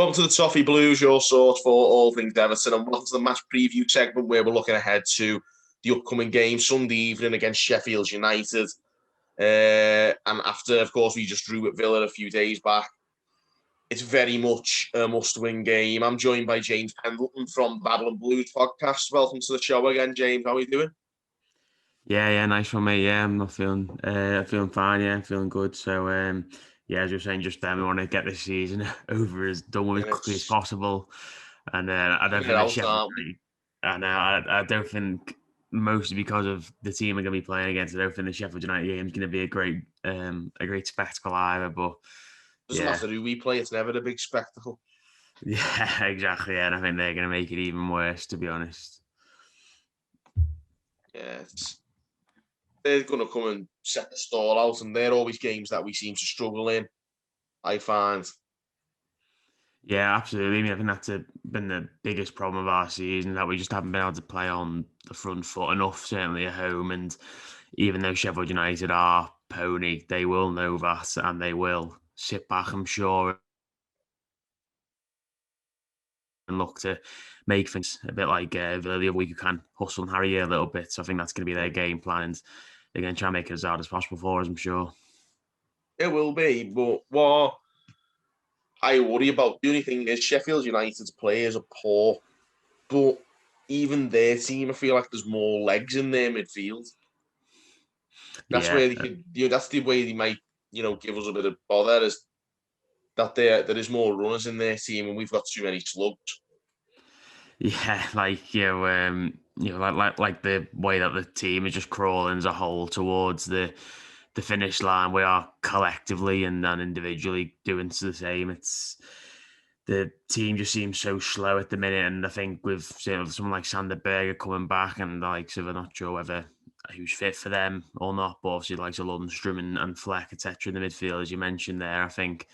Welcome to the Toffee Blues, your source for all things Everton, and welcome to the match preview segment where we're looking ahead to the upcoming game Sunday evening against Sheffield United. And after, of course, we just drew at Villa a few days back, it's very much a must-win game. I'm joined by James Pendleton from Babbling Blues podcast. Welcome to the show again, James. How are you doing? Yeah, nice one, mate. Yeah, I'm not feeling fine. Yeah, I'm feeling good. So, as you're saying just then, we want to get this season over done with as quickly as possible. And I don't think I don't think mostly because of the team we're going to be playing against. I don't think the Sheffield United game is going to be a great spectacle either. But doesn't matter who we play; it's never a big spectacle. Yeah, exactly. Yeah, and I think they're going to make it even worse, to be honest. Yeah, they're going to come and set the stall out, and they're always games that we seem to struggle in, I find. Yeah, absolutely. I mean, I think that's been the biggest problem of our season, that we just haven't been able to play on the front foot enough, certainly at home. And even though Sheffield United are pony, they will know that, and they will sit back, I'm sure, and look to make things a bit like Villa the other week, who can hustle and harry a little bit. So I think that's going to be their game plan, and they're going to try and make it as hard as possible for us, I'm sure. It will be, but what I worry about, the only thing is Sheffield United's players are poor, but even their team, I feel like there's more legs in their midfield. That's where they could, that's the way they might, give us a bit of bother, is that there is more runners in their team and we've got too many slugs. Yeah, like like the way that the team is just crawling as a whole towards the finish line. We are collectively and individually doing the same. It's the team just seems so slow at the minute, and I think with someone like Sander Berger coming back, and so they're not sure whether who's fit for them or not. But obviously, like Lundstrom and Fleck, etc. in the midfield, as you mentioned there, I think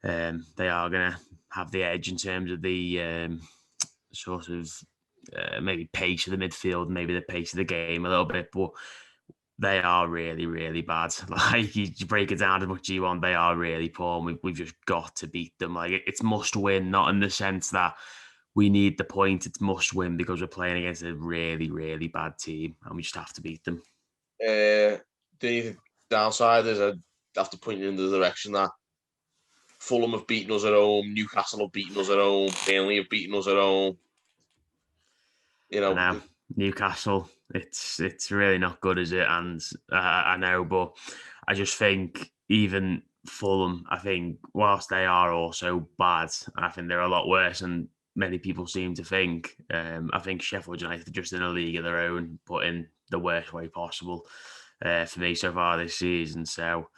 they are going to have the edge in terms of the sort of maybe pace of the midfield, maybe the pace of the game a little bit, but they are really, really bad. Like, you break it down as much as you want, they are really poor, and we've just got to beat them. Like, it's must win, not in the sense that we need the point. It's must win because we're playing against a really, really bad team, and we just have to beat them. The downside is I have to point you in the direction that Fulham have beaten us at home, Newcastle have beaten us at home, Burnley have beaten us at home. Now, Newcastle, it's really not good, is it? And I know, but I just think even Fulham, I think, whilst they are also bad, I think they're a lot worse than many people seem to think. I think Sheffield United are just in a league of their own, but in the worst way possible for me so far this season. So,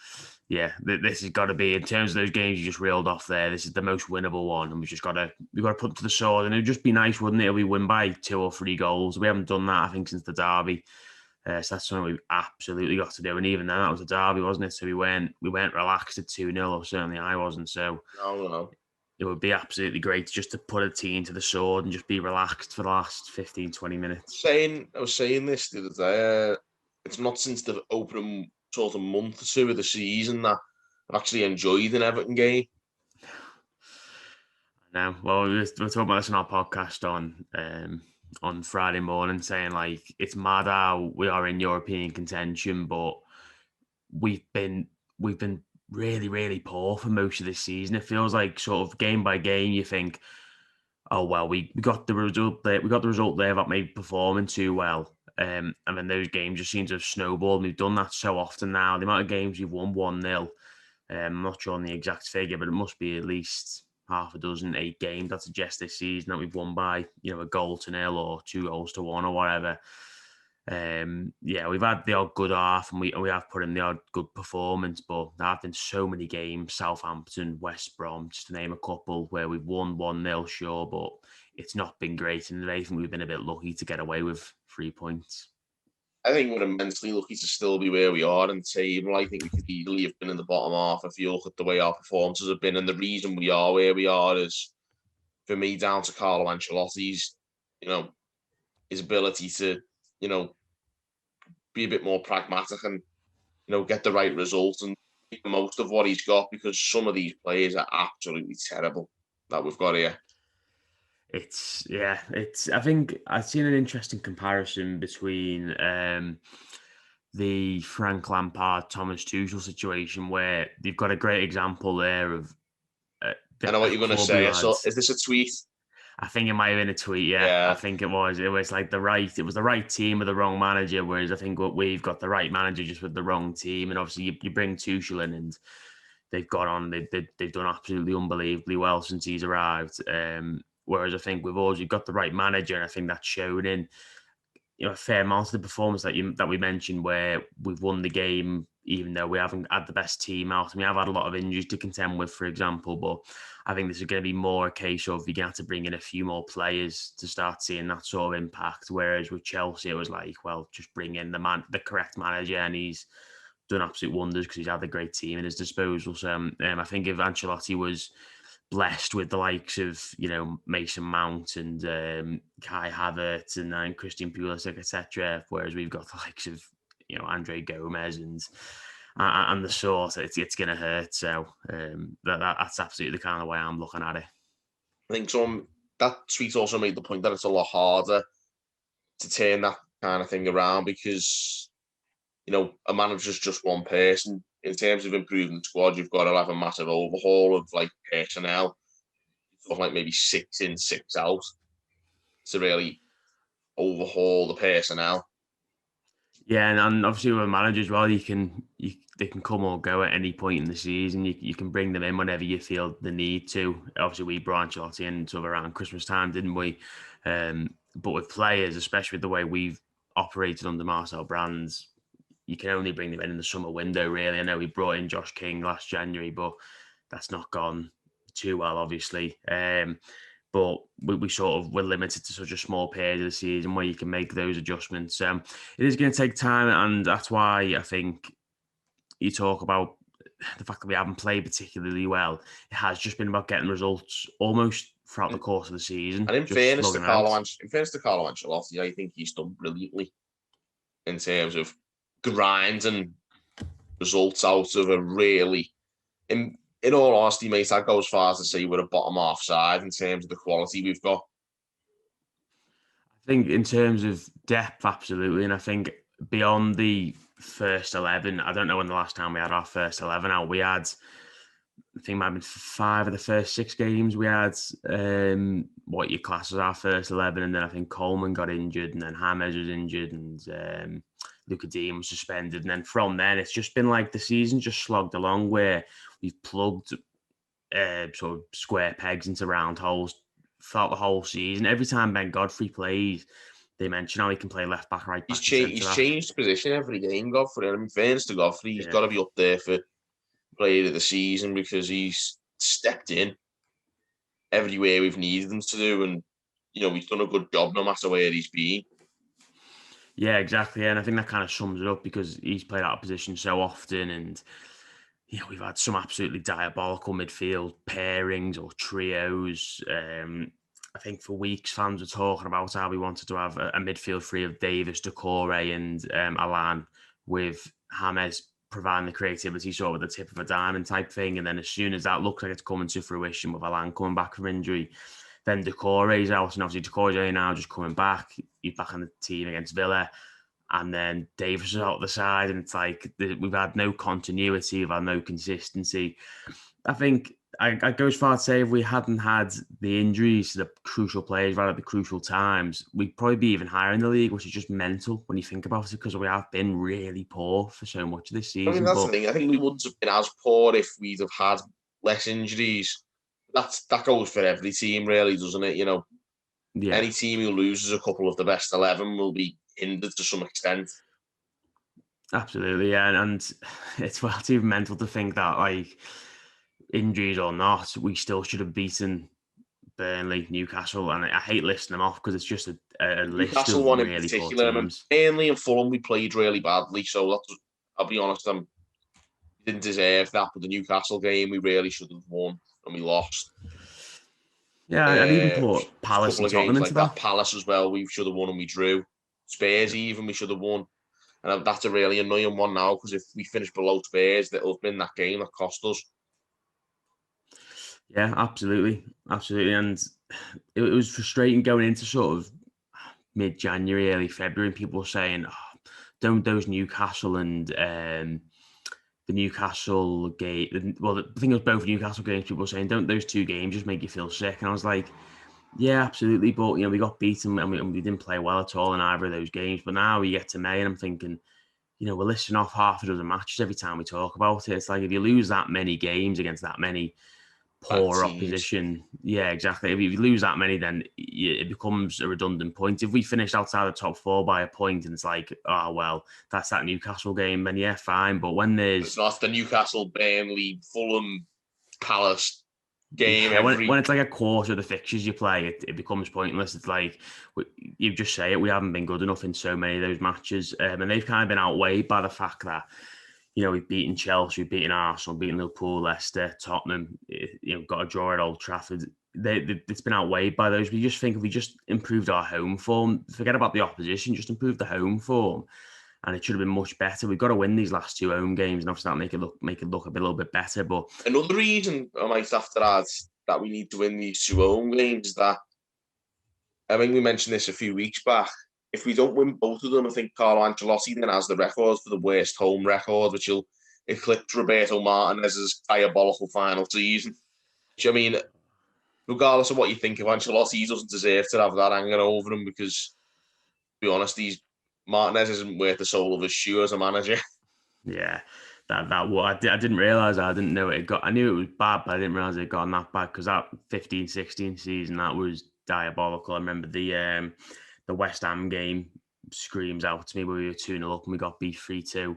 yeah, this has got to be, in terms of those games you just reeled off there, this is the most winnable one, and we've got to put them to the sword. And it would just be nice, wouldn't it, if we win by 2 or 3 goals? We haven't done that, I think, since the derby. So that's something we've absolutely got to do. And even then, that was a derby, wasn't it? So we weren't relaxed at 2-0, or certainly I wasn't. So no. It would be absolutely great just to put a team to the sword and just be relaxed for the last 15, 20 minutes. I was saying this the other day. It's not since the opening sort of month or 2 of the season that I've actually enjoyed an Everton game. Now, well, we were talking about this on our podcast on Friday morning, saying like it's mad how we are in European contention, but we've been really, really poor for most of this season. It feels like sort of game by game, you think, oh well, we got the result there. We got the result there that made performing too well. And then those games just seem to have snowballed. We've done that so often now. The amount of games we've won 1-0, I'm not sure on the exact figure, but it must be at least half a dozen, 8 games that suggest this season that we've won by, a goal to 0 or 2 goals to 1 or whatever. We've had the odd good half, and we have put in the odd good performance, but there have been so many games, Southampton, West Brom, just to name a couple, where we've won 1-0, sure, but it's not been great, and I think we've been a bit lucky to get away with 3 points. I think we're immensely lucky to still be where we are in the table. I think we could easily have been in the bottom half if you look at the way our performances have been, and the reason we are where we are is, for me, down to Carlo Ancelotti's, his ability to, be a bit more pragmatic and, get the right result and make the most of what he's got, because some of these players are absolutely terrible. that we've got here. I think I've seen an interesting comparison between the Frank Lampard, Thomas Tuchel situation, where they've got a great example there of I know what a you're going to club say. who So, had, is this a tweet? I think it might have been a tweet. Yeah, I Yeah. think it was. It was like it was the right team with the wrong manager. Whereas I think what we've got the right manager just with the wrong team. And obviously you bring Tuchel in and they've got on. They've done absolutely unbelievably well since he's arrived. Whereas I think we've got the right manager, and I think that's shown in a fair amount of the performance that we mentioned, where we've won the game even though we haven't had the best team out. I mean, I've had a lot of injuries to contend with, for example, but I think this is going to be more a case of you're going to have to bring in a few more players to start seeing that sort of impact. Whereas with Chelsea, it was like, well, just bring in the correct manager, and he's done absolute wonders because he's had a great team at his disposal. So I think if Ancelotti was blessed with the likes of, Mason Mount and Kai Havertz and Christian Pulisic, etc., whereas we've got the likes of, Andre Gomez and the sort, it's going to hurt. So that's absolutely the kind of way I'm looking at it. I think that tweet also made the point that it's a lot harder to turn that kind of thing around because, a manager's just one person. In terms of improving the squad, you've got to have a massive overhaul of like personnel. Sort of like maybe 6 in, 6 out to really overhaul the personnel. Yeah, and obviously with a manager as well, they can come or go at any point in the season. You can bring them in whenever you feel the need to. Obviously, we brought Ancelotti in sort of around Christmas time, didn't we? But with players, especially with the way we've operated under Marcel Brands, you can only bring them in the summer window, really. I know we brought in Josh King last January, but that's not gone too well, obviously. But we sort of were limited to such a small period of the season where you can make those adjustments. It is going to take time, and that's why I think you talk about the fact that we haven't played particularly well. It has just been about getting results almost throughout the course of the season. And in just fairness to Carlo Ancelotti, I think he's done brilliantly in terms of grinding results out of a really, in all honesty, mate, I'd go as far as to say we're a bottom half side in terms of the quality we've got. I think in terms of depth, absolutely. And I think beyond the first 11, I don't know when the last time we had our first 11 out. We had, I think it might have been 5 of the first 6 games. We had what your class as our first 11. And then I think Coleman got injured, and then James was injured, and Luca Dean was suspended. And then from then, it's just been like the season just slogged along where we've plugged sort of square pegs into round holes throughout the whole season. Every time Ben Godfrey plays, they mention how he can play left back, right back. He's changed position every game, Godfrey. I mean, fairness to Godfrey, he's got to be up there for player of the season because he's stepped in everywhere we've needed him to do, and he's done a good job no matter where he's been. Yeah, exactly. And I think that kind of sums it up because he's played out of position so often, and we've had some absolutely diabolical midfield pairings or trios. I think for weeks fans were talking about how we wanted to have a midfield three of Davis, Doucouré and Alan, with James providing the creativity sort of at the tip of a diamond type thing. And then as soon as that looks like it's coming to fruition with Alan coming back from injury, then Doucouré's out, and obviously Doucouré's only now just coming back. He's back on the team against Villa. And then Davis is out the side, and it's like we've had no continuity, we've had no consistency. I think I'd go as far to say if we hadn't had the injuries to the crucial players right at the crucial times, we'd probably be even higher in the league, which is just mental when you think about it, because we have been really poor for so much of this season. I mean, that's the thing. I think we wouldn't have been as poor if we'd have had less injuries. That goes for every team, really, doesn't it? Yeah. Any team who loses a couple of the best 11 will be hindered to some extent. Absolutely, yeah, and it's even mental to think that, like, injuries or not, we still should have beaten Burnley, Newcastle, and I hate listing them off because it's just a list Newcastle of one really in particular. poor teams. Burnley and Fulham, we played really badly, so I'll be honest, we didn't deserve that. But the Newcastle game, we really should have won, and we lost. Yeah, I'd even put Palace and Tottenham into that. Palace as well, we should have won and we drew. Spurs even, we should have won. And that's a really annoying one now, because if we finish below Spurs, that'll have been that game that cost us. Yeah, absolutely. And it was frustrating going into sort of mid-January, early February, and people were saying, oh, don't those Newcastle and the Newcastle game. Well, I think it was both Newcastle games. People were saying, don't those two games just make you feel sick? And I was like, yeah, absolutely. But we got beaten and we didn't play well at all in either of those games. But now we get to May, and I'm thinking, we're listing off half a dozen matches every time we talk about it. It's like if you lose that many games against that many Bad poor teams. opposition. Yeah, exactly. If you lose that many, then it becomes a redundant point. If we finished outside the top four by a point and it's like, oh, well, that's that Newcastle game, then yeah, fine. But when It's there's, not the Newcastle, Burnley, Fulham, Palace game yeah, when every. it's like a quarter of the fixtures you play, it becomes pointless. It's like, you just say it, we haven't been good enough in so many of those matches. And they've kind of been outweighed by the fact that, we've beaten Chelsea, we've beaten Arsenal, beaten Liverpool, Leicester, Tottenham, got a draw at Old Trafford. It's been outweighed by those. We just think if we just improved our home form, forget about the opposition, just improve the home form, and it should have been much better. We've got to win these last two home games, and obviously that make it look a little bit better. But Another reason I might have to add that we need to win these two home games is that I think we mentioned this a few weeks back. If we don't win both of them, I think Carlo Ancelotti then has the record for the worst home record, which will eclipse Roberto Martinez's diabolical final season. Which, I mean, regardless of what you think of Ancelotti, he doesn't deserve to have that hanging over him because, to be honest, Martinez isn't worth the soul of his shoe as a manager. yeah, I didn't realize that. I didn't know it got. I knew it was bad, but I didn't realize it got that bad because that 15-16 season that was diabolical. I remember the West Ham game screams out to me where we were 2-0 up and we got beat 3-2.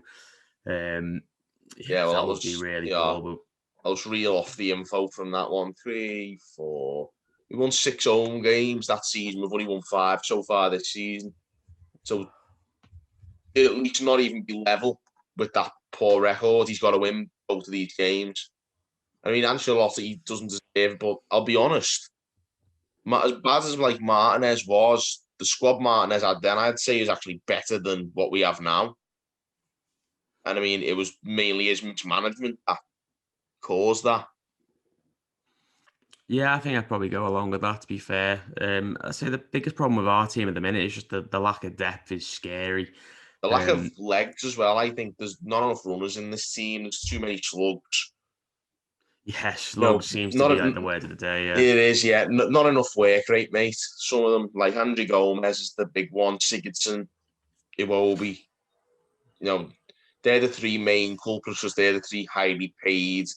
Yeah, well, That must be really poor. But I'll just reel off the info from that one. 3, 4. We won 6 home games that season. We've only won 5 so far this season. So at least not even be level with that poor record. He's got to win both of these games. I mean, Ancelotti doesn't deserve it, but I'll be honest. As bad as like Martinez was, the squad Martinez had then, I'd say is actually better than what we have now. And I mean, it was mainly his mismanagement that caused that. yeah, I think I'd probably go along with that. To be fair, I'd say the biggest problem with our team at the minute is just the lack of depth is scary. The lack of Um, legs as well. I think there's not enough runners in this team. There's too many slugs. yeah, No, slug seems to not be like the word of the day. Yeah. it is. Yeah, not enough work rate, mate. Some of them, like Andre Gomez, is the big one. Sigurdsson, Iwobi. You know, they're the three main culprits because they're the three highly paid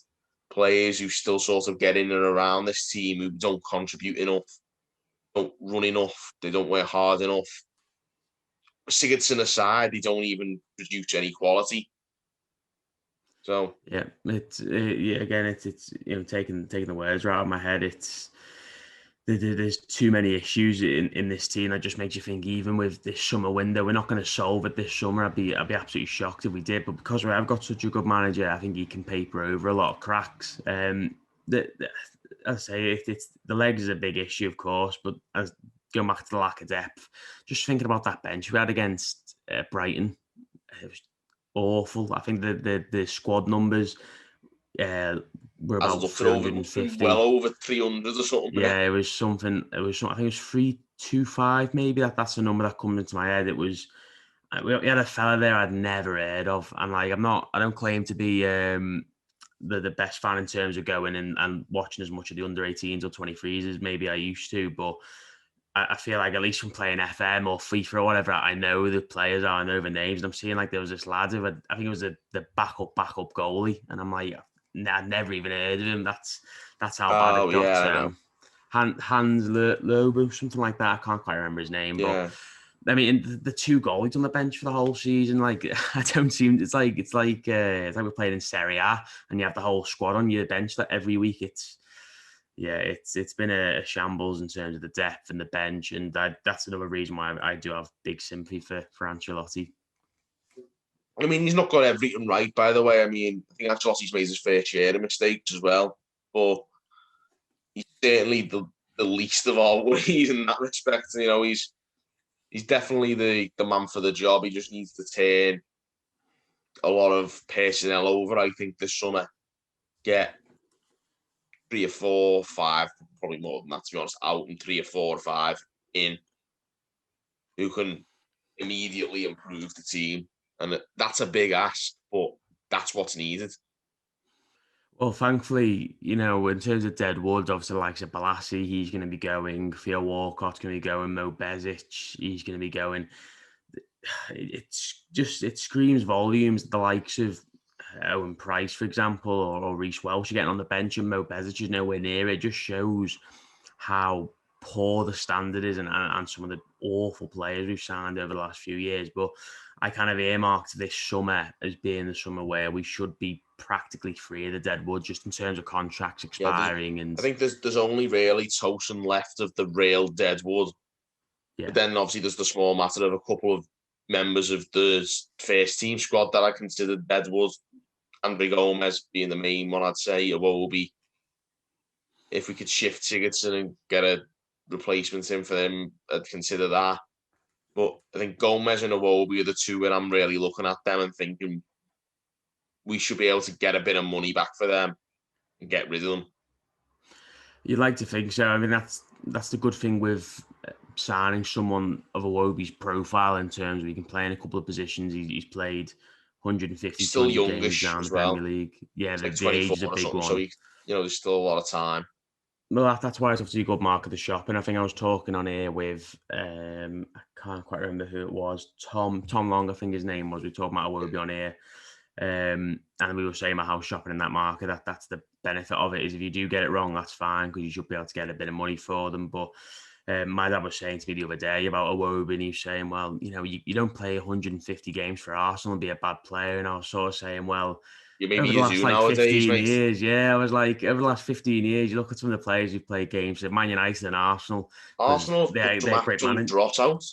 players who still sort of get in and around this team who don't contribute enough, don't run enough, they don't work hard enough. Sigurdsson aside, they don't even produce any quality. So Yeah, yeah. Again, it's taking the words right out of my head. There's too many issues in this team that just makes you think. Even with this summer window, we're not going to solve it this summer. I'd be absolutely shocked if we did. But because we have got such a good manager, I think he can paper over a lot of cracks. I say it's the legs is a big issue, of course, but as going back to the lack of depth, just thinking about that bench we had against Brighton, it was awful. I think the squad numbers were as about up to over well 350. over 300 or something. Yeah, it was something. It was something. I think it was 325. Maybe that's the number that comes into my head. It was. We had a fella there I'd never heard of, and like I'm not. I don't claim to be the best fan in terms of going and watching as much of the under 18s or 23s as maybe I used to, but I feel like at least from playing FM or FIFA or whatever, I know who the players are, I know the names. And I'm seeing like there was this lad who I think it was the backup goalie, and I'm like, nah, I've never even heard of him. That's how bad Oh it got. yeah, I know. Hans Lobo, something like that. I can't quite remember his name, but Yeah. I mean, the two goalies on the bench for the whole season, like I don't seem. It's like we're playing in Serie A, and you have the whole squad on your bench that every week. It's been a shambles in terms of the depth and the bench, and that's another reason why I do have big sympathy for Ancelotti. I mean, he's not got everything right, by the way. I mean, I think Ancelotti's made his fair share of mistakes as well, but he's certainly the least of our worries in that respect. You know, he's definitely the man for the job. He just needs to turn a lot of personnel over, I think, this summer. Get 3 or 4, 5, probably more than that, to be honest, out and 3 or 4 or 5 in who can immediately improve the team. And that's a big ask, but that's what's needed. Well, thankfully, in terms of deadwood, obviously, like Balassi, he's going to be going. Theo Walcott's going to be going. Mo Bezic, he's going to be going. It screams volumes. The likes of Owen Price, for example, or Reece Welsh are getting on the bench, and Mo Bezic is nowhere near it. It just shows how poor the standard is, and some of the awful players we've signed over the last few years. But I kind of earmarked this summer as being the summer where we should be practically free of the deadwood, just in terms of contracts expiring. I think there's only really Tosin left of the real deadwood. Yeah. But then obviously there's the small matter of a couple of members of the first team squad that I considered deadwood. Andre Gomez being the main one, I'd say. Iwobi. If we could shift Sigurdsson and get a replacement in for them, I'd consider that. But I think Gomez and Iwobi are the two where I'm really looking at them and thinking we should be able to get a bit of money back for them and get rid of them. You'd like to think so. I mean, that's the good thing with signing someone of Iwobi's profile in terms of he can play in a couple of positions. He's played 150 He's still games youngish down as the well. Premier League. Yeah, the the age is a big one. So there's still a lot of time. Well, that's why it's obviously a good mark of the shop. And I think I was talking on here with I can't quite remember who it was. Tom Long, I think his name was. We were talking about Iwobi on here. And we were saying about how shopping in that market, that's the benefit of it, is if you do get it wrong, that's fine, because you should be able to get a bit of money for them. But my dad was saying to me the other day about Iwobi, and he was saying, well, you don't play 150 games for Arsenal and be a bad player. And I was sort of saying, well, over the last nowadays, 15 mate. years, I was like, over the last 15 years, you look at some of the players who've played games at Man United and Arsenal. They're great managers. Dropped out.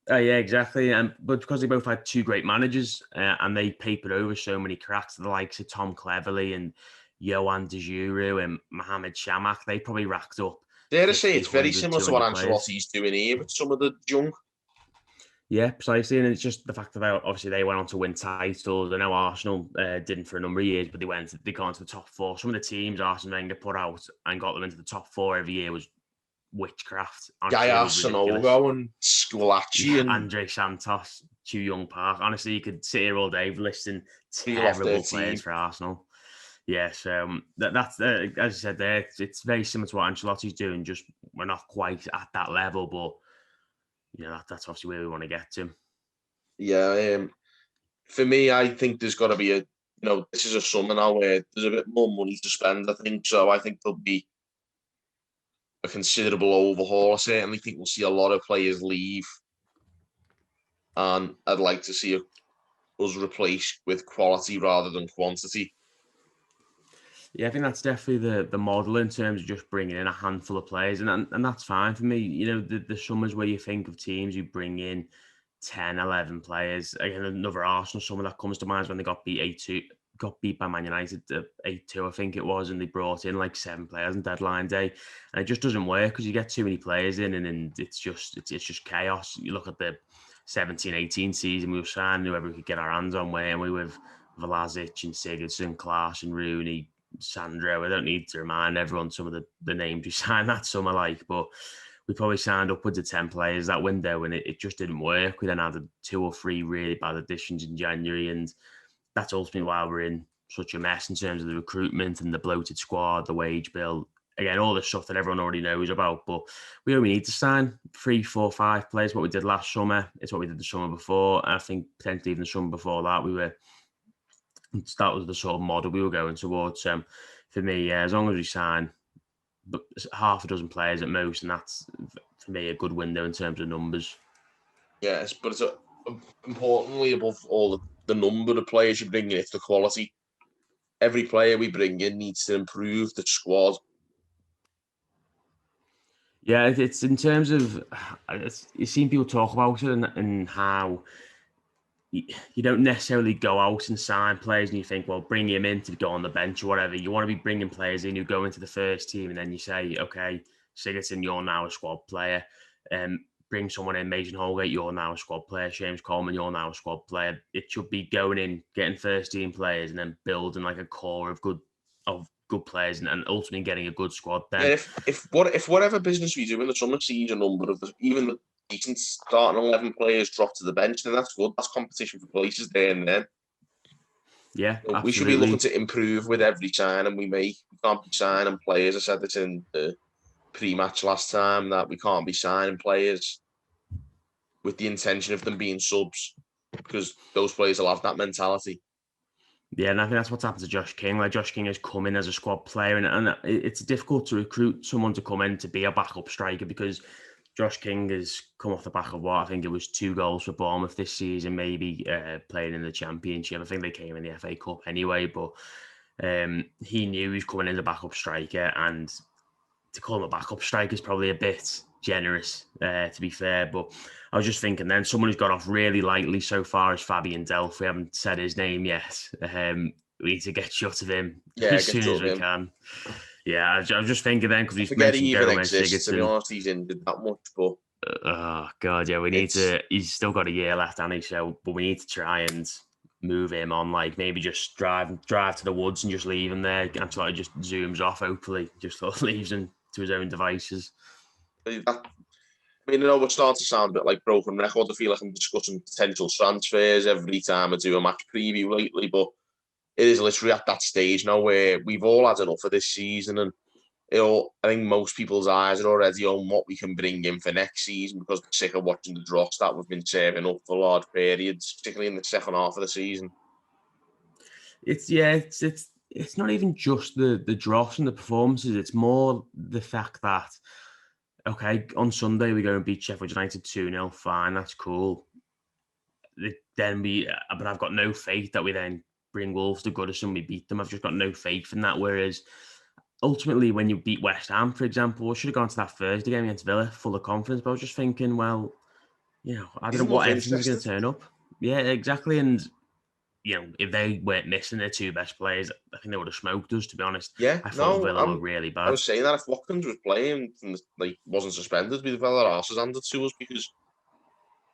Yeah, exactly. But because they both had two great managers and they papered over so many cracks, the likes of Tom Cleverley and Johan De Juru and Mohamed Shamak, they probably racked up. Dare I say, it's very similar to what Ancelotti's doing here with some of the young. Yeah, precisely. And it's just the fact that obviously they went on to win titles. I know Arsenal didn't for a number of years, but they got into the top four. Some of the teams Arsene Wenger put out and got them into the top four every year was witchcraft. Gaia Sanogo and Squillaci and Andre Santos, Chu Young Park. Honestly, you could sit here all day listing terrible players for Arsenal. Yes, that's as I said there. It's very similar to what Ancelotti's doing. Just we're not quite at that level, but that's obviously where we want to get to. Yeah, for me, I think there's got to be this is a summer now where there's a bit more money to spend. I think so. I think there'll be a considerable overhaul. I certainly think we'll see a lot of players leave, and I'd like to see us replaced with quality rather than quantity. Yeah, I think that's definitely the model in terms of just bringing in a handful of players, and that's fine for me. The summers where you think of teams who bring in 10, 11 players. Again, another Arsenal summer that comes to mind is when they got beat 8-2. Got beat by Man United 8-2, I think it was, and they brought in like 7 players on deadline day, and it just doesn't work because you get too many players in, and it's just chaos. You look at the 17-18 season, we were signing whoever we could get our hands on, weren't we, with Vlasic and Sigurdsson, Klaas and Rooney, Sandro. I don't need to remind everyone some of the names we signed that summer, but we probably signed upwards of 10 players that window, and it just didn't work. We then added 2 or 3 really bad additions in January, and that's ultimately why we're in such a mess in terms of the recruitment and the bloated squad, the wage bill. Again, all the stuff that everyone already knows about. But we only need to sign 3, 4, 5 players. What we did last summer, it's what we did the summer before. And I think potentially even the summer before that, that was the sort of model we were going towards. For me, as long as we sign half a dozen players at most, and that's, for me, a good window in terms of numbers. Yes, but it's importantly above all the number of players you bring in, it's the quality. Every player we bring in needs to improve the squad. Yeah, it's in terms of, you've seen people talk about it and how you don't necessarily go out and sign players and you think, well, bring him in to go on the bench or whatever. You want to be bringing players in who go into the first team, and then you say, okay, Sigurdsson, you're now a squad player. Bring someone in, Mason Holgate, you're now a squad player. James Coleman, you're now a squad player. It should be going in, getting first team players, and then building like a core of good players and ultimately getting a good squad then. Yeah, if whatever business we do in the summer sees a number of even the decent starting 11 players drop to the bench, then that's good. That's competition for places there and then. Yeah, absolutely. We should be looking to improve with every signing we make. We can't be signing players. I said this in the pre-match last time, that we can't be signing players with the intention of them being subs, because those players will have that mentality. Yeah, and I think that's what's happened to Josh King. Like, Josh King has come in as a squad player, and it's difficult to recruit someone to come in to be a backup striker, because Josh King has come off the back of what I think it was 2 goals for Bournemouth this season, maybe playing in the Championship. I think they came in the FA Cup anyway, but he knew he was coming in as a backup striker, and to call him a backup striker is probably a bit generous, to be fair. But I was just thinking then, someone who's got off really lightly so far is Fabian Delph. We haven't said his name yet. We need to get shut of him as soon as we can. Yeah, I was just thinking then, because he's mentioned he even Gomez, exists, Sigurdsson. to be honest, he's injured that much, but... Oh, God, yeah, we need to... He's still got a year left, hasn't he? So, but we need to try and move him on, like maybe just drive to the woods and just leave him there. Ancelotti just zooms off, hopefully, just leaves him to his own devices. I know we're starting to sound a bit like broken record. I feel like I'm discussing potential transfers every time I do a match preview lately, but it is literally at that stage now where we've all had enough of this season, and I think most people's eyes are already on what we can bring in for next season, because we're sick of watching the dross that we've been serving up for large periods, particularly in the second half of the season. It's not even just the dross and the performances. It's more the fact that, okay, on Sunday we go and beat Sheffield United 2-0. Fine, that's cool. But I've got no faith that we then bring Wolves to Goodison, we beat them. I've just got no faith in that. Whereas ultimately, when you beat West Ham, for example, I should have gone to that Thursday game against Villa full of confidence. But I was just thinking, well, I don't know what Everton's going to turn up. Yeah, exactly. And if they weren't missing their 2 best players, I think they would have smoked us, to be honest. Yeah, I thought Villa were really bad. I was saying that if Watkins was playing and wasn't suspended, we'd have had our asses handed to us, because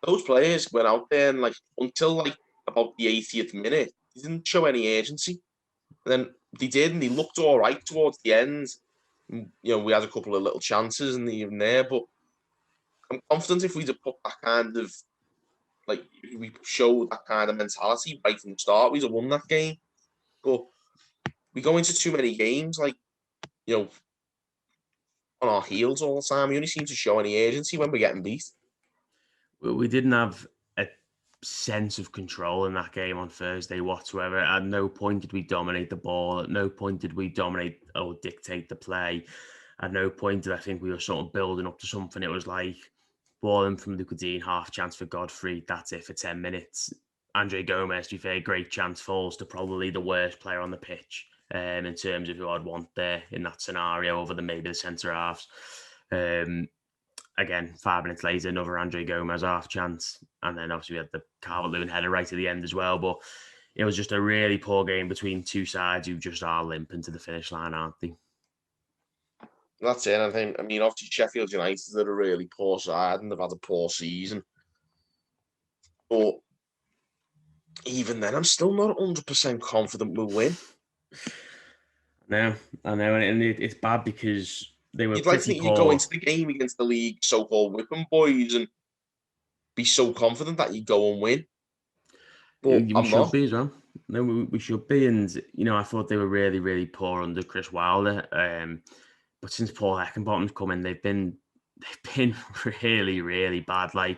those players went out there and until about the 80th minute, they didn't show any agency. And then they did, and they looked all right towards the end. We had a couple of little chances and even there, but I'm confident if we'd have put that kind of we showed that kind of mentality right from the start, we'd have won that game. But we go into too many games on our heels all the time. We only seem to show any agency when we're getting beat. We didn't have a sense of control in that game on Thursday whatsoever. At no point did we dominate the ball. At no point did we dominate or dictate the play. At no point did I think we were sort of building up to something. It was like ball in from Lucas Dean, half chance for Godfrey. That's it for 10 minutes. Andre Gomez, to be fair, great chance, falls to probably the worst player on the pitch in terms of who I'd want there in that scenario, over maybe the centre halves. Again, 5 minutes later, another Andre Gomez half chance. And then obviously we had the Calvert-Lewin header right at the end as well. But it was just a really poor game between 2 sides who just are limping to the finish line, aren't they? That's it. Obviously Sheffield United are a really poor side and they've had a poor season. But even then, I'm still not 100% confident we'll win. No, I know. And it's bad because they were pretty poor. You go into the game against the league so-called whipping boys and be so confident that you go and win. But we should be as well. No, we should be. And, I thought they were really, really poor under Chris Wilder. But since Paul Heckingbottom's come in, they've been really, really bad. I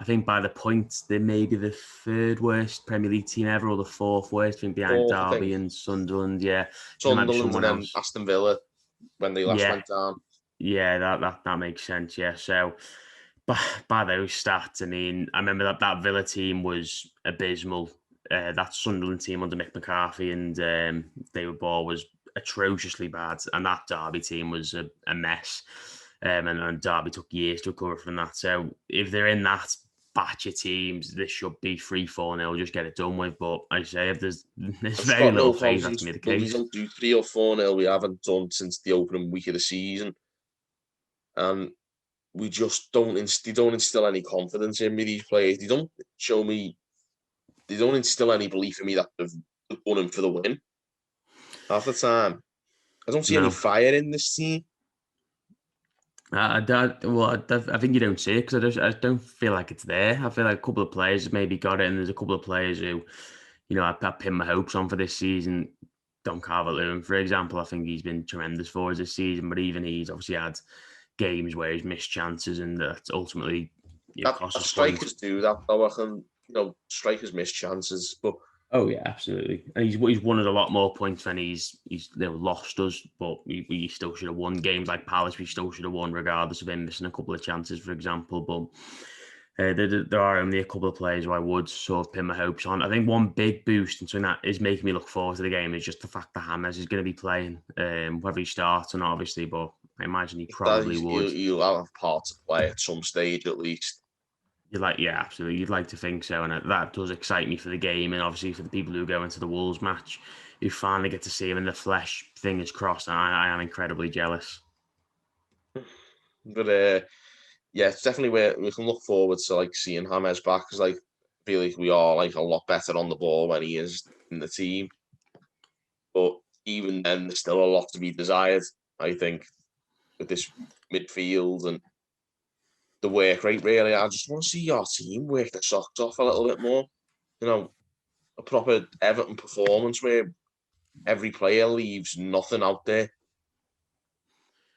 think by the points, they may be the 3rd worst Premier League team ever, or the 4th worst, I think, behind Derby and Sunderland. Yeah, Sunderland and then Aston Villa when they last went down. Yeah, that makes sense. Yeah, so by those stats, I remember that Villa team was abysmal. That Sunderland team under Mick McCarthy and David Ball was atrociously bad, and that Derby team was a mess. And Derby took years to recover from that. So if they're in that batch of teams, this should be 3-4-0, just get it done with. But I say, if there's very little faith that's me the case. We don't do 3 or 4-0. We haven't done since the opening week of the season, and we just don't instill any confidence in me. These players, they don't instill any belief in me that they've won him for the win half the time. I don't see any No. fire in this team. I think you don't see it because I don't feel like it's there. I feel like a couple of players maybe got it, and there's a couple of players who, I pin my hopes on for this season. Don Calvert-Lewin, for example, I think he's been tremendous for us this season, but even he's obviously had games where he's missed chances, and that's ultimately cost us points. Strikers do that, though. Strikers miss chances, but Oh yeah, absolutely. And he's won us a lot more points than he's lost us, but we still should have won games like Palace. We still should have won regardless of him missing a couple of chances, for example. But there are only a couple of players who I would sort of pin my hopes on. I think one big boost and something that is making me look forward to the game is just the fact that James is going to be playing, whether he starts or not, obviously. But I imagine he probably would. He'll have part to play at some stage at least. Yeah, absolutely. You'd like to think so, and that does excite me for the game, and obviously for the people who go into the Wolves match, who finally get to see him in the flesh. Fingers crossed, and I am incredibly jealous. But it's definitely where we can look forward to seeing James back, because I feel like we are a lot better on the ball when he is in the team. But even then, there's still a lot to be desired, I think, with this midfield and the work rate. Really, I just want to see our team work their socks off a little bit more. A proper Everton performance where every player leaves nothing out there.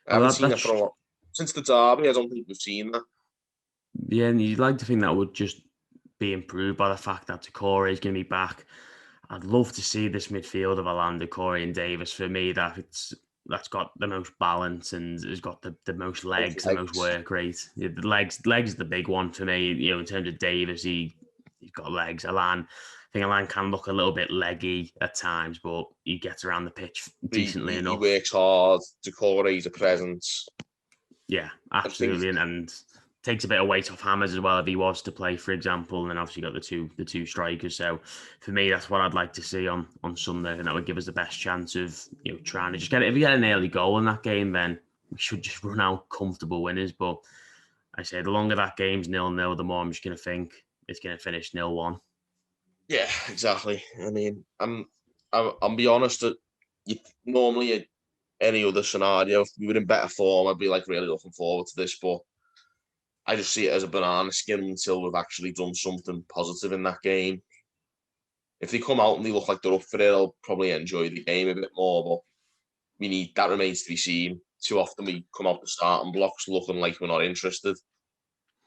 I haven't seen that for a lot. Since the derby, I don't think we've seen that. Yeah, and you'd like to think that would just be improved by the fact that Decore is going to be back. I'd love to see this midfield of Alanda, Corey and Davis. For me, that's got the most balance and has got the most legs, the most work rate. Yeah, the legs is the big one for me. In terms of Davis, he's got legs. I think Alan can look a little bit leggy at times, but he gets around the pitch decently enough. He works hard. Decore's a presence. Yeah, absolutely, and takes a bit of weight off Hammers as well if he was to play, for example. And then obviously got the two strikers. So for me, that's what I'd like to see on Sunday, and that would give us the best chance of trying to just get it. If we get an early goal in that game, then we should just run out comfortable winners. But I say the longer that game's 0-0, the more I'm just going to think it's going to finish 0-1. Yeah, exactly. I mean, I'm be honest that normally any other scenario, if we were in better form, I'd be really looking forward to this, but I just see it as a banana skin until we've actually done something positive in that game. If they come out and they look like they're up for it, I'll probably enjoy the game a bit more, but that remains to be seen. Too often we come out the starting blocks looking like we're not interested,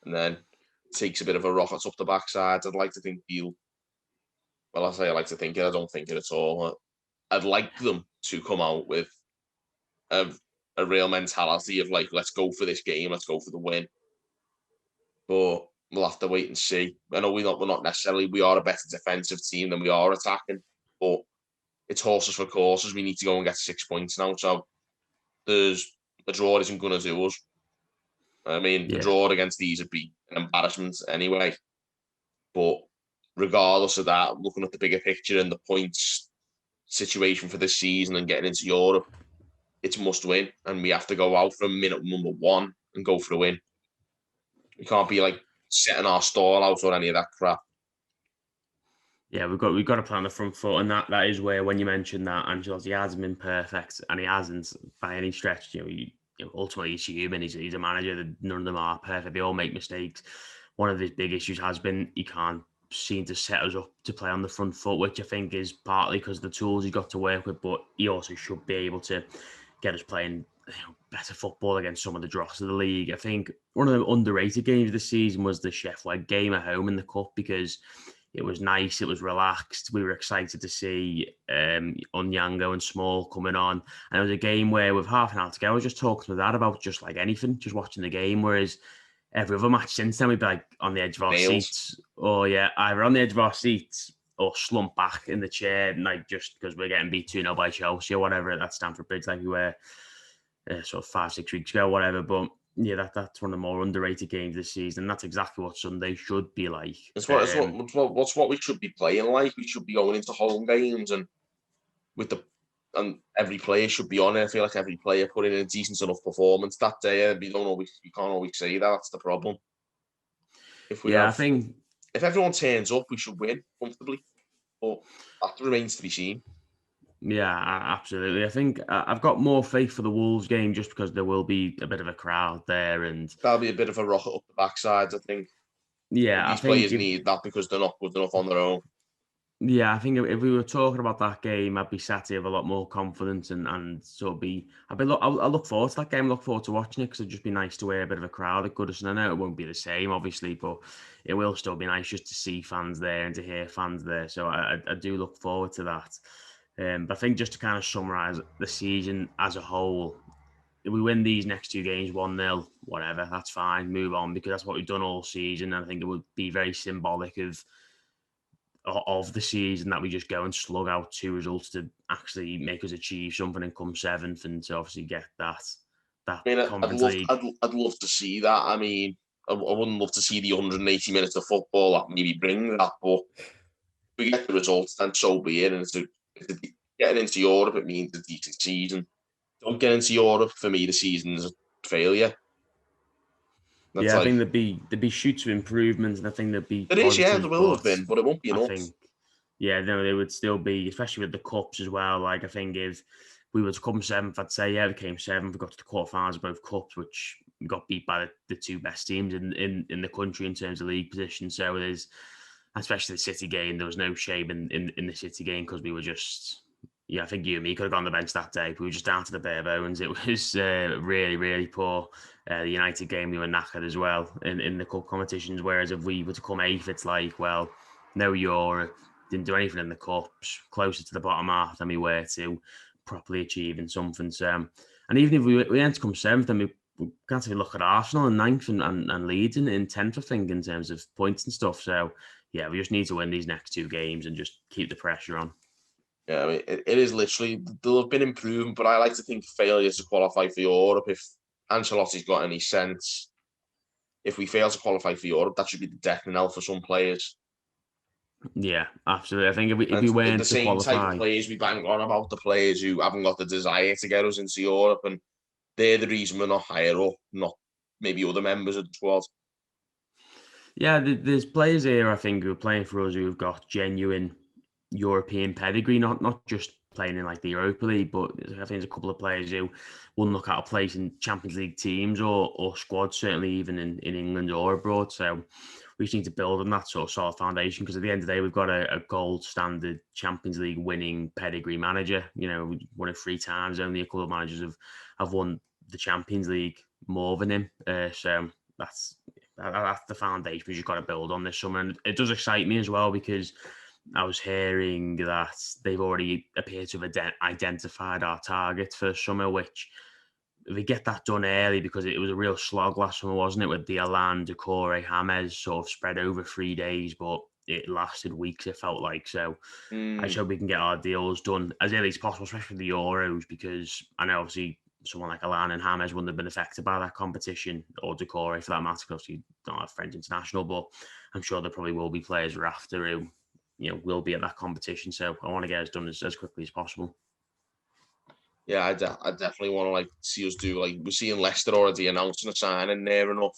and then it takes a bit of a rocket up the backside. I'd like to think I say I like to think it, I don't think it at all. I'd like them to come out with a real mentality of let's go for this game, let's go for the win. But we'll have to wait and see. I know we're not necessarily, we are a better defensive team than we are attacking, but it's horses for courses. We need to go and get 6 points now. So a draw isn't going to do us. I mean, the draw against these would be an embarrassment anyway. But regardless of that, looking at the bigger picture and the points situation for this season and getting into Europe, it's must win. And we have to go out from minute number 1 and go for a win. We can't be setting our stall out or any of that crap. Yeah, we've got to play on the front foot, and that is where, when you mentioned that Ancelotti hasn't been perfect, and he hasn't by any stretch. Ultimately he's human. He's a manager. None of them are perfect. They all make mistakes. One of his big issues has been he can't seem to set us up to play on the front foot, which I think is partly because of the tools he got to work with, but he also should be able to get us playing better football against some of the dross of the league. I think one of the underrated games of the season was the Sheffield game at home in the cup, because it was nice. It was relaxed. We were excited to see Onyango and Small coming on. And it was a game where with half an hour to go, I was just talking to my dad about just anything, just watching the game. Whereas every other match since then, we'd be on the edge of our seats. Or either on the edge of our seats or slump back in the chair, just because we're getting beat 2-0 by Chelsea or whatever at Stamford Bridge, we were sort of 5-6 weeks ago, whatever. But yeah, that's one of the more underrated games this season. That's exactly what Sunday should be like. It's what we should be playing like. We should be going into home games and every player should be on it. I feel like every player put in a decent enough performance that day. We can't always say that. That's the problem. If everyone turns up, we should win comfortably. But that remains to be seen. Yeah, absolutely. I think I've got more faith for the Wolves game just because there will be a bit of a crowd there, and That'll be a bit of a rocket up the backside, I think. And yeah, I these think players if need that because they're not good enough on their own. Yeah, I think if we were talking about that game, I'd be sat here with a lot more confidence and sort of be. I'll look forward to that game. Look forward to watching it because it'd just be nice to hear a bit of a crowd at Goodison. I know it won't be the same, obviously, but it will still be nice just to see fans there and to hear fans there. So I do look forward to that. But I think just to kind of summarise the season as a whole, if we win these next two games 1-0, whatever, that's fine. Move on because that's what we've done all season. And I think it would be very symbolic of the season that we just go and slug out two results to actually make us achieve something and come seventh and to obviously get that I mean, Conference League. I'd love to see that. I mean, I wouldn't love to see the 180 minutes of football that maybe bring that, but if we get the results, then so be it. And getting into Europe, it means a decent season. Don't get into Europe, for me, the season's a failure. That's Yeah, I think like, there'd be shoots of improvement, and I think there'd be there is, yeah, positives, there will have but been, but it won't be I enough. think yeah, no, they would still be, especially with the cups as well. Like I think if we were to come seventh, I'd say yeah, we came seventh. We got to the quarterfinals of both cups, which we got beat by the two best teams in the country in terms of league position. So there's, especially the City game, there was no shame in the City game because we were just. Yeah, I think you and me could have gone on the bench that day. But we were just down to the bare bones. It was really, really poor. The United game, we were knackered as well in the cup competitions. Whereas if we were to come eighth, it's like, well, no Europe, didn't do anything in the cups, closer to the bottom half than we were to properly achieving something. So, and even if we had to come seventh, then we can't even look at Arsenal in ninth and Leeds in 10th, I think, in terms of points and stuff. So, yeah, we just need to win these next two games and just keep the pressure on. Yeah, I mean, it is literally, there'll have been improvement, but I like to think failure to qualify for Europe, if Ancelotti's got any sense, if we fail to qualify for Europe, that should be the death knell for some players. Yeah, absolutely. I think if we And weren't the to same type of qualify, players we bang on about, the players who haven't got the desire to get us into Europe, and they're the reason we're not higher up, not maybe other members of the squad. yeah, there's players here I think who are playing for us who have got genuine European pedigree, not just playing in like the Europa League, but I think there's a couple of players who will look at a place in Champions League teams or squads, certainly even in England or abroad. So we just need to build on that sort of solid foundation because at the end of the day, we've got a gold standard Champions League winning pedigree manager. You know, we won it 3 times. Only a couple of managers have won the Champions League more than him. So that's the foundation we just got to build on this summer. And it does excite me as well because I was hearing that they've already appeared to have identified our target for summer, which if we get that done early, because it was a real slog last summer, wasn't it? With the Alan, Decore, James sort of spread over 3 days, but it lasted weeks, it felt like. So I just hope we can get our deals done as early as possible, especially the Euros, because I know obviously someone like Alan and James wouldn't have been affected by that competition, or Decore for that matter, because you don't have French international, but I'm sure there probably will be players after who will be at that competition. So I want to get it done as quickly as possible. Yeah, I definitely want to like see us do, like we're seeing Leicester already announcing a signing near enough.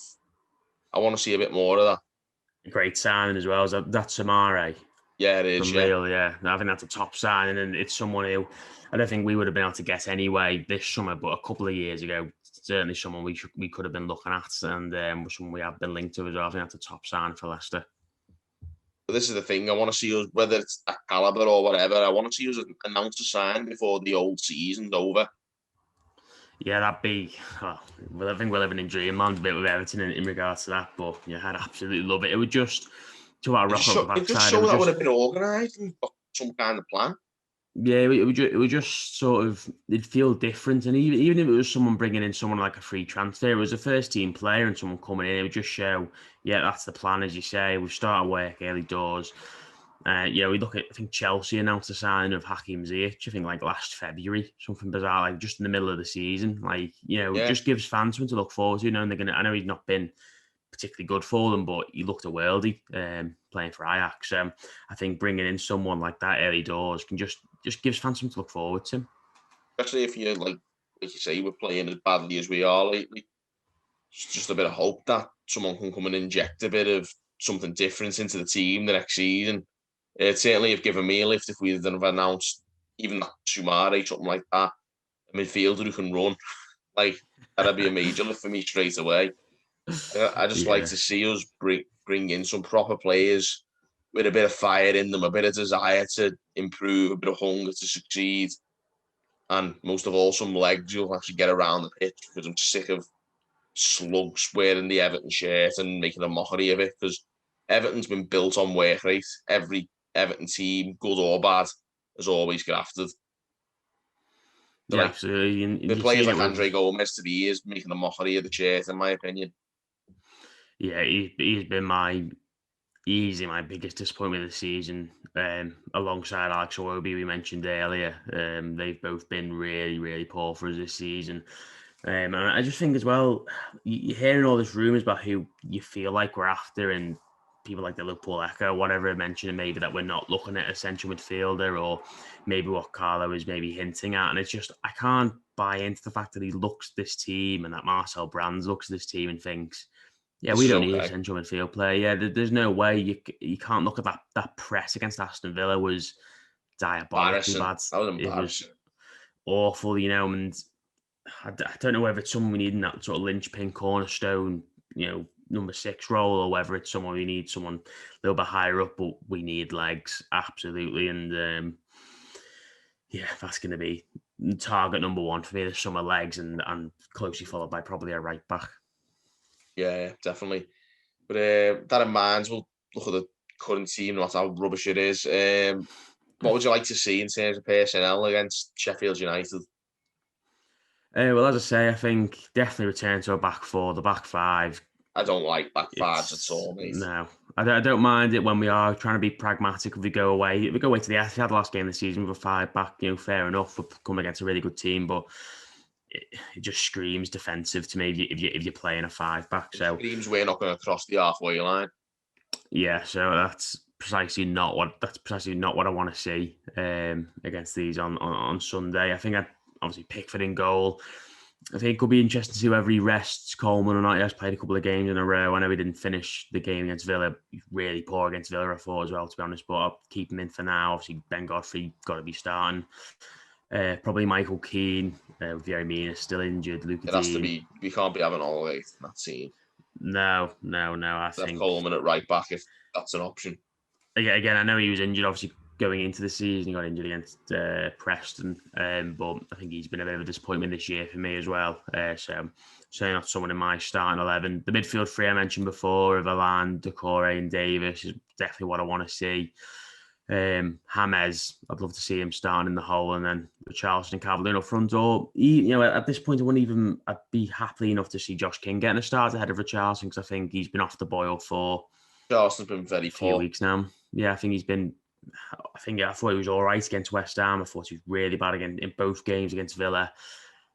I want to see a bit more of that. Great signing as well. That's Samare Yeah, it is. from Yeah, Real. Yeah, I think that's a top signing, and it's someone who I don't think we would have been able to get anyway this summer, but a couple of years ago, certainly someone we could have been looking at, and someone we have been linked to as well. I think that's a top sign for Leicester. but this is the thing. I want to see us, whether it's a caliber or whatever. I want to see us announce a sign before the old season's over. Yeah, that'd be. Well, I think we're living in dreamland a bit with Everton in regards to that. But yeah, I'd absolutely love it. It would just to our rock up the It just backside. It show would that would just have been organised and got some kind of plan. yeah, it would just sort of it'd feel different. And even if it was someone bringing in someone like a free transfer, it was a first team player and someone coming in, it would just show. Yeah, that's the plan, as you say. We start work early doors. We look at, I think Chelsea announced the signing of Hakim Ziyech, I think like last February, something bizarre, like just in the middle of the season. Like, it Yeah, just gives fans something to look forward to. And I know he's not been particularly good for them, but he looked a worldie playing for Ajax. I think bringing in someone like that early doors can just gives fans something to look forward to. especially if you like you say, we're playing as badly as we are lately. It's just a bit of hope that someone can come and inject a bit of something different into the team the next season. It certainly have given me a lift if we had announced, even that Sumare, something like that, a midfielder who can run, like that'd be a major lift for me straight away. I just like Yeah. to see us bring in some proper players with a bit of fire in them, a bit of desire to improve, a bit of hunger to succeed, and most of all, some legs who'll actually get around the pitch, because I'm sick of slugs wearing the Everton shirt and making a mockery of it, because Everton's been built on work rate. Every Everton team, good or bad, has always grafted. So Yeah, like absolutely. And the you've players seen it like with, Andre Gomez to the years making a mockery of the shirt, in my opinion. yeah, he's been my easily my biggest disappointment of the season. Alongside Alex Iwobi, we mentioned earlier, they've both been really, really poor for us this season. And I just think as well, you're hearing all these rumours about who you feel like we're after, and people like the Liverpool Echo, whatever, mentioning maybe that we're not looking at a central midfielder, or maybe what Carlo is maybe hinting at. And it's just, I can't buy into the fact that he looks at this team and that Marcel Brands looks at this team and thinks, yeah, This we is don't need a okay. central midfield player. Yeah, there's no way you can't look at that press against Aston Villa was diabolically Embarrassing. bad. That was It was embarrassing. awful, and I don't know whether it's someone we need in that sort of linchpin cornerstone, number 6 role, or whether it's someone we need someone a little bit higher up. But we need legs, absolutely, and yeah, that's going to be target number 1 for me this summer, legs, and closely followed by probably a right back. Yeah, definitely. But that in mind, we'll look at the current team, no matter how rubbish it is. What would you like to see in terms of personnel against Sheffield United? Well, as I say, I think definitely return to a back 4, the back 5. I don't like back fives at It's all, mate. no, I don't mind it when we are trying to be pragmatic. If we go away, to the Etihad last game of the season with a 5 back, fair enough. We're coming against a really good team, but it just screams defensive to me if you're playing a 5 back. It So screams we're not going to cross the halfway line. yeah, so that's precisely not what I want to see against these on Sunday. I think I'd obviously Pickford in goal. I think it could be interesting to see whether he rests Coleman or not. He has played a couple of games in a row. I know he didn't finish the game against Villa. Really poor against Villa, I thought, as well, to be honest. But I'll keep him in for now. Obviously, Ben Godfrey got to be starting. Probably Michael Keane. Very mean is still injured. Luca It has to Dean. be. We can't be having all 8 in that team. No. I Have think Coleman at right back if that's an option. again, I know he was injured, obviously, going into the season. He got injured against Preston, but I think he's been a bit of a disappointment this year for me as well. So certainly not someone in my starting 11. The midfield 3 I mentioned before of Alan, Decore, and Davis is definitely what I want to see. James, I'd love to see him starting in the hole, and then Richarlison and Cavalier up front. Or at this point, I'd be happy enough to see Josh King getting a start ahead of Richarlison, because I think he's been off the boil for Charleston's been very a few poor. weeks now. Yeah, I think he's been. I thought he was all right against West Ham. I thought he was really bad again in both games against Villa.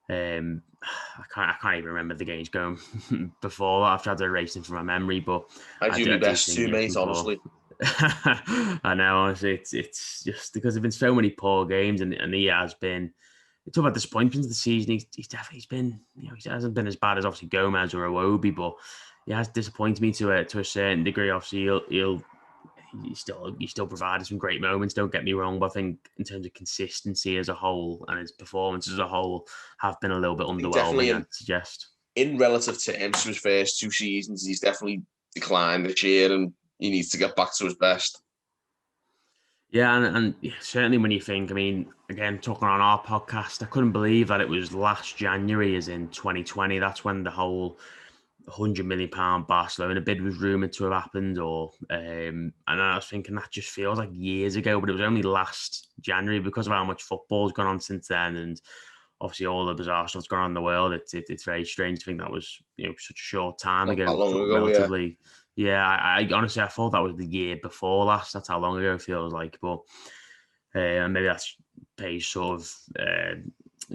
I can't even remember the games going before that. I've tried to erase them from my memory, but I do my I do best think too, mate, honestly. I know, honestly, it's just because there've been so many poor games, and he has been. It's all about disappointments of the season. He's been, he hasn't been as bad as obviously Gomez or Iwobi, but he has disappointed me to a certain degree. Obviously, he still provided some great moments. Don't get me wrong, but I think in terms of consistency as a whole and his performance as a whole have been a little bit Definitely underwhelming, I'd suggest. in relative terms to his first 2 seasons, he's definitely declined this year, and he needs to get back to his best. Yeah, and certainly when you think, I mean, again, talking on our podcast, I couldn't believe that it was last January, as in 2020. That's when the whole £100 million Barcelona bid was rumoured to have happened, and I was thinking that just feels like years ago, but it was only last January because of how much football's gone on since then, and obviously all the bizarre stuff's gone on in the world. It's very strange to think that was such a short time Not that ago, long sort of ago, yeah. relatively. Yeah, I honestly I thought that was the year before last. That's how long ago it feels like, but maybe that's page sort of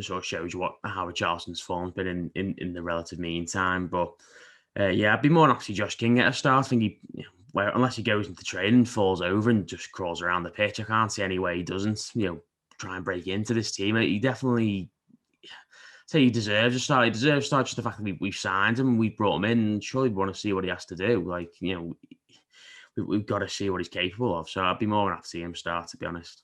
shows you how Richarlison's form's been in the relative meantime, but. Yeah, I'd be more than happy to see Josh King at a start. I think unless he goes into training, falls over and just crawls around the pitch, I can't see any way he doesn't, try and break into this team. He definitely, say he deserves a start. He deserves a start, just the fact that we've signed him, we brought him in. Surely we want to see what he has to do. Like, we've got to see what he's capable of. So I'd be more than happy to see him start, to be honest.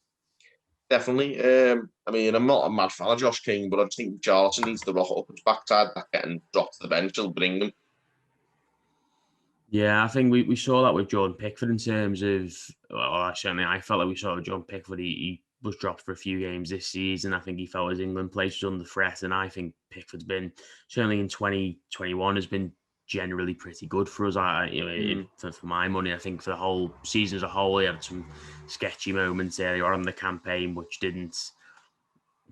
Definitely. I mean, I'm not a mad fan of Josh King, but I think Charlton needs to rock up his backside. That getting dropped to the bench will bring them. Yeah, I think we saw that with Jordan Pickford in terms of, well, certainly I felt like we saw with Jordan Pickford. He was dropped for a few games this season. I think he felt his England place was under threat, and I think Pickford's been, certainly in 2021, has been generally pretty good for us. For my money, I think for the whole season as a whole, he had some sketchy moments earlier on in the campaign, which didn't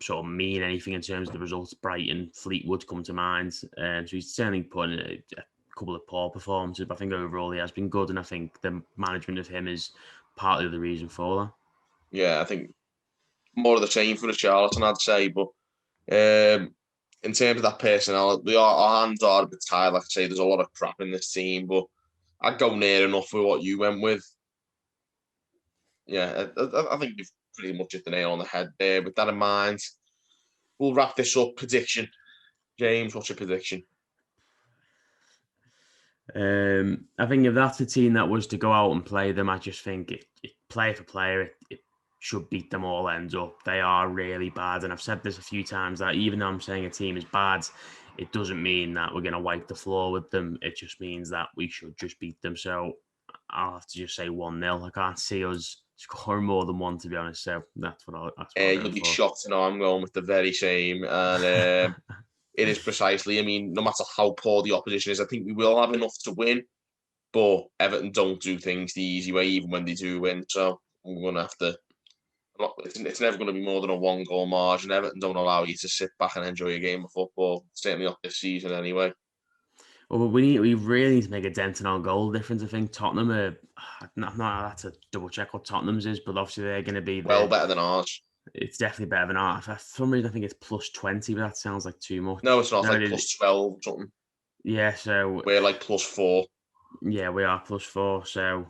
sort of mean anything in terms of the results. Brighton, Fleetwood come to mind. So he's certainly put in a couple of poor performances, but I think overall he has been good, and I think the management of him is partly the reason for that. Yeah, I think more of the same for the Charlton, I'd say. But in terms of that personnel, our hands are a bit tired. Like I say, there's a lot of crap in this team, but I'd go near enough with what you went with. Yeah, I think you've pretty much hit the nail on the head there. With that in mind, we'll wrap this up. Prediction. James, what's your prediction? I think if that's a team that was to go out and play them, I just think player for player, it should beat them all ends up. They are really bad. And I've said this a few times, that even though I'm saying a team is bad, it doesn't mean that we're going to wipe the floor with them. It just means that we should just beat them. So I'll have to just say 1-0. I can't see us scoring more than one, to be honest. So that's what I'll You'll be shocked to know I'm going with the very same. And it is precisely, I mean, no matter how poor the opposition is, I think we will have enough to win. But Everton don't do things the easy way, even when they do win. So we're going to have to. It's never going to be more than a 1-goal margin. Everton don't allow you to sit back and enjoy a game of football. Certainly not this season, anyway. Well, we really need to make a dent in our goal difference. I think Tottenham are. I have to double check what Tottenham's is, but obviously they're going to be well better than ours. It's definitely better than ours. For some reason, I think it's plus 20, but that sounds like too much. No, it's not. It's like plus 12 or something. Yeah, so we're like plus 4. Yeah, we are plus 4. So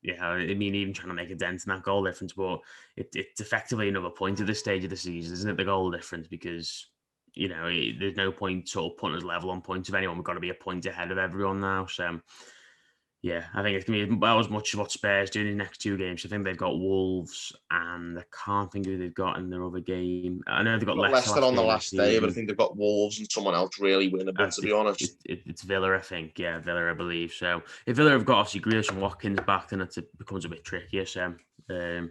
yeah, I mean, even trying to make a dent in that goal difference, but it's effectively another point at this stage of the season, isn't it? The goal difference, because there's no point sort of putting us level on points of anyone. We've got to be a point ahead of everyone now. So yeah, I think it's going to be about as much as what Spurs do in the next 2 games. I think they've got Wolves, and I can't think who they've got in their other game. I know they've got Leicester on the last day, but I think they've got Wolves and someone else really winnable, to be honest. It's Villa, I think. Yeah, Villa, I believe. So if Villa have got obviously Grealish and Watkins back, then it becomes a bit trickier. So, but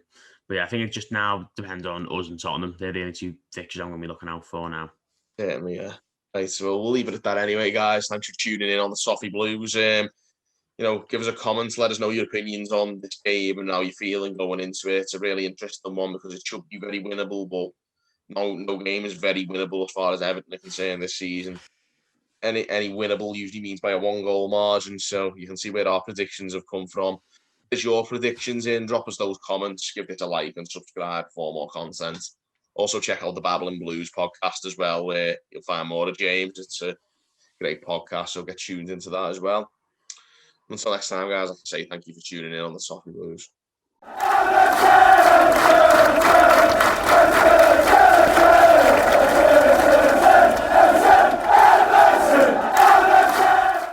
yeah, I think it just now depends on us and Tottenham. They're the only 2 fixtures I'm going to be looking out for now. Certainly, yeah. Right, so we'll leave it at that anyway, guys. Thanks for tuning in on the Toffee Blues. Give us a comment, let us know your opinions on this game and how you're feeling going into it. It's a really interesting one because it should be very winnable, but no game is very winnable as far as Everton are concerned this season. Any winnable usually means by a 1-goal margin, so you can see where our predictions have come from. There's your predictions in, drop us those comments, give it a like and subscribe for more content. Also check out the Babbling Blues podcast as well, where you'll find more of James. It's a great podcast, so get tuned into that as well. Until next time, guys, I can say thank you for tuning in on the Toffee Blues.